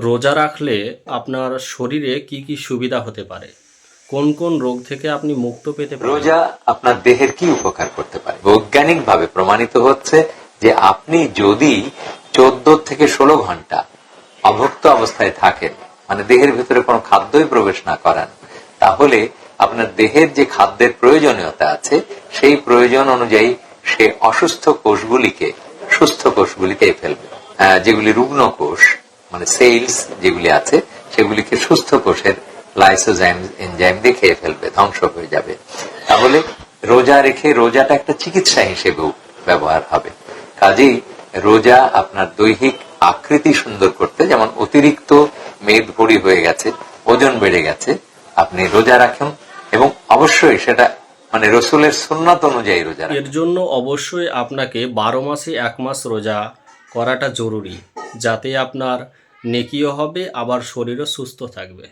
রোজা রাখলে আপনার শরীরে কি কি সুবিধা হতে পারে? কোন কোন রোগ থেকে আপনি মুক্ত পেতে পারেন? রোজা আপনার দেহের কি উপকার করতে পারে? বৈজ্ঞানিকভাবে প্রমাণিত হচ্ছে যে আপনি যদি 14 থেকে 16 ঘন্টা অভুক্ত অবস্থায় থাকেন, মানে দেহের ভিতরে কোনো খাদ্যই প্রবেশ না করান, তাহলে আপনার দেহের যে খাদ্যের প্রয়োজনীয়তা আছে সেই প্রয়োজন অনুযায়ী সে অসুস্থ কোষগুলিকে সুস্থ কোষগুলিতে ফেলবে। যেগুলি রুগ্ন কোষ মানে সেলস যেগুলি আছে সেগুলিকে সুস্থ কোষের লাইসোজাইম এনজাইম দিয়ে খেয়ে ফেলবে, ধ্বংস হয়ে যাবে। তাহলে রোজা রেখে রোজাটা একটা চিকিৎসা হিসেবেও ব্যবহার হবে। কাজেই রোজা আপনার দৈহিক আকৃতি সুন্দর করতে, যেমন অতিরিক্ত মেদ ভরি হয়ে গেছে, ওজন বেড়ে গেছে, আপনি রোজা রাখেন এবং অবশ্যই সেটা মানে রসুলের সুন্নাত অনুযায়ী রোজা রাখেন। এর জন্য অবশ্যই আপনাকে 12 মাসে 1 মাস রোজা করাটা জরুরি, যাতে আপনার নেকিও হবে আবার শরীরও সুস্থ থাকবে।